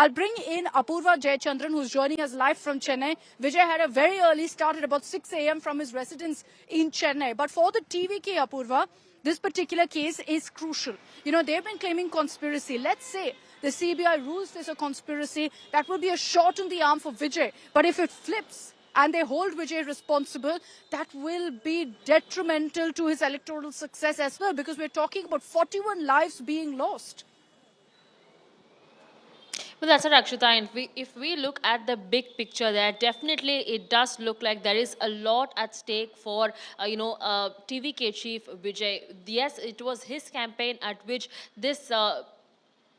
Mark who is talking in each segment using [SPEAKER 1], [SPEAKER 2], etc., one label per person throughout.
[SPEAKER 1] I'll bring in Apurva Jayachandran, who's joining us live from Chennai. Vijay had a very early start at about 6 a.m. from his residence in Chennai. But for the TVK, Apurva, this particular case is crucial. You know, they've been claiming conspiracy. Let's say the CBI rules this a conspiracy. That would be a shot in the arm for Vijay. But if it flips and they hold Vijay responsible, that will be detrimental to his electoral success as well, because we're talking about 41 lives being lost.
[SPEAKER 2] Well, that's right, Akshita. And if we look at the big picture there, definitely it does look like there is a lot at stake for, TVK chief Vijay. Yes, it was his campaign at which this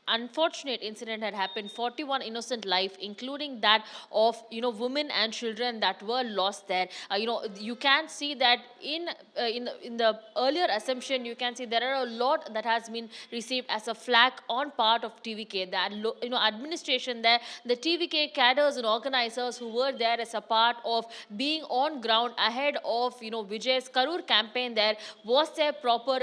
[SPEAKER 2] unfortunate incident had happened. 41 innocent life, including that of women and children that were lost there. You can see that in the earlier assumption, you can see there are a lot that has been received as a flag on part of TVK. That administration there, the TVK cadres and organizers who were there as a part of being on ground ahead of Vijay's Karur campaign, there was there proper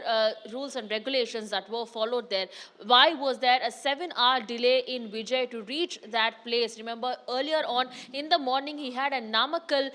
[SPEAKER 2] rules and regulations that were followed there. Why was there a 7-hour delay in Vijay to reach that place? Remember, earlier on in the morning, he had a Namakkal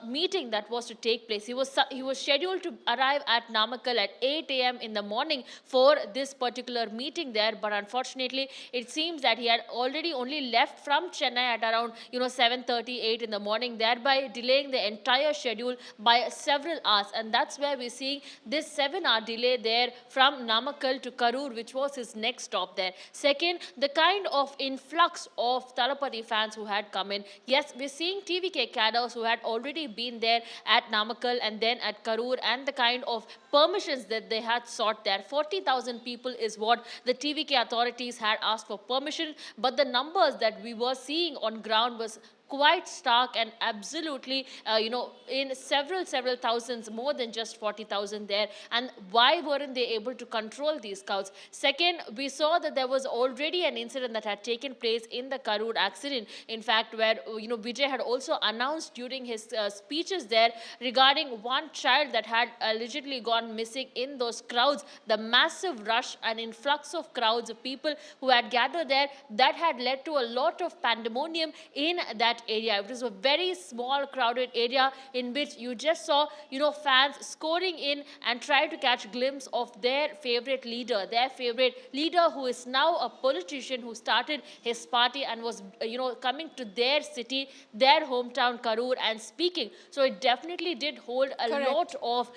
[SPEAKER 2] meeting that was to take place. He was scheduled to arrive at Namakkal at 8 a.m. in the morning for this particular meeting there, but unfortunately, it seems that he had already only left from Chennai at around 7:38 in the morning, thereby delaying the entire schedule by several hours. And that's where we're seeing this 7-hour delay there from Namakkal to Karur, which was his next stop there. Second, the kind of influx of Thalapathy fans who had come in. Yes, we're seeing TVK cadres who had already been there at Namakkal and then at Karur, and the kind of permissions that they had sought there. 40,000 people is what the TVK authorities had asked for permission, but the numbers that we were seeing on ground was quite stark and absolutely, in several thousands, more than just 40,000 there. And why weren't they able to control these crowds? Second, we saw that there was already an incident that had taken place in the Karur accident, in fact, where, Vijay had also announced during his speeches there regarding one child that had allegedly gone missing in those crowds. The massive rush and influx of crowds of people who had gathered there, that had led to a lot of pandemonium in that area. It was a very small crowded area in which you just saw fans scoring in and try to catch a glimpse of their favorite leader who is now a politician who started his party and was coming to their city, their hometown Karur, and speaking. So it definitely did hold a
[SPEAKER 1] Correct.
[SPEAKER 2] lot of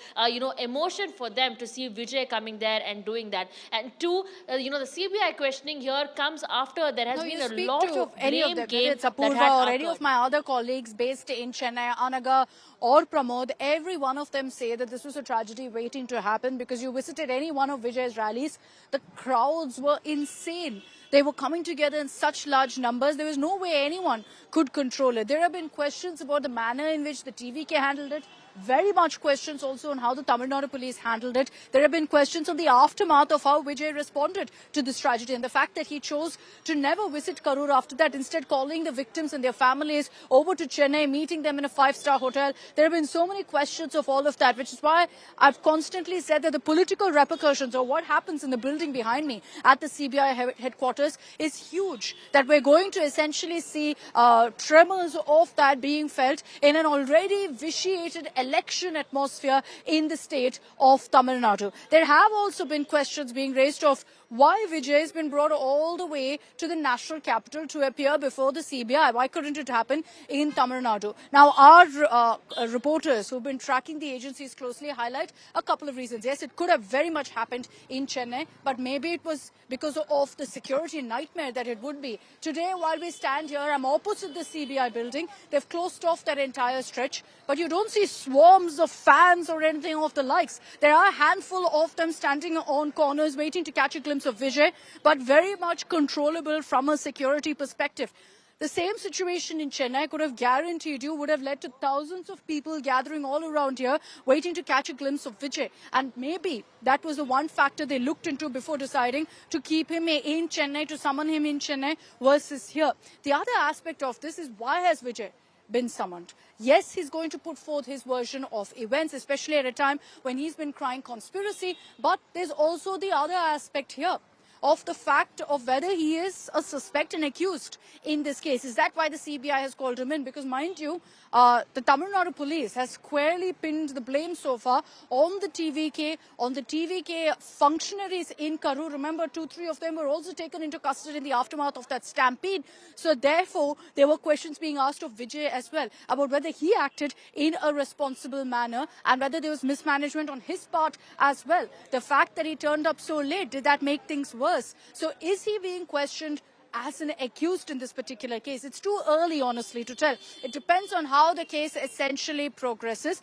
[SPEAKER 2] emotion for them to see Vijay coming there and doing that. And two, the CBI questioning here comes after there has been a lot of
[SPEAKER 1] any of
[SPEAKER 2] blame
[SPEAKER 1] them,
[SPEAKER 2] game
[SPEAKER 1] whether it's
[SPEAKER 2] that
[SPEAKER 1] Apurva
[SPEAKER 2] had
[SPEAKER 1] or any of
[SPEAKER 2] occurred.
[SPEAKER 1] my other colleagues based in Chennai, Anaga or Pramod, every one of them say that this was a tragedy waiting to happen, because you visited any one of Vijay's rallies, the crowds were insane. They were coming together in such large numbers. There was no way anyone could control it. There have been questions about the manner in which the TVK handled it. Very much questions also on how the Tamil Nadu police handled it. There have been questions on the aftermath of how Vijay responded to this tragedy, and the fact that he chose to never visit Karur after that, instead calling the victims and their families over to Chennai, meeting them in a 5-star hotel. There have been so many questions of all of that, which is why I've constantly said that the political repercussions, or what happens in the building behind me at the CBI headquarters, is huge. That we're going to essentially see tremors of that being felt in an already vitiated election atmosphere in the state of Tamil Nadu. There have also been questions being raised of why Vijay has been brought all the way to the national capital to appear before the CBI. Why couldn't it happen in Tamil Nadu? Now, our reporters who've been tracking the agencies closely highlight a couple of reasons. Yes, it could have very much happened in Chennai, but maybe it was because of the security nightmare that it would be. Today, while we stand here, I'm opposite the CBI building. They've closed off that entire stretch, but you don't see swarms of fans or anything of the likes. There are a handful of them standing on corners waiting to catch a glimpse of Vijay, but very much controllable from a security perspective. The same situation in Chennai could have guaranteed you would have led to thousands of people gathering all around here waiting to catch a glimpse of Vijay. And maybe that was the one factor they looked into before deciding to keep him in Chennai, to summon him in Chennai versus here. The other aspect of this is, why has Vijay been summoned? Yes, he's going to put forth his version of events, especially at a time when he's been crying conspiracy, but there's also the other aspect here. of the fact of whether he is a suspect and accused in this case. Is that why the CBI has called him in? Because mind you, the Tamil Nadu police has squarely pinned the blame so far on the TVK functionaries in Karur. Remember, 2-3 of them were also taken into custody in the aftermath of that stampede. So therefore, there were questions being asked of Vijay as well about whether he acted in a responsible manner and whether there was mismanagement on his part as well. The fact that he turned up so late, did that make things worse? So is he being questioned as an accused in this particular case? It's too early, honestly, to tell. It depends on how the case essentially progresses.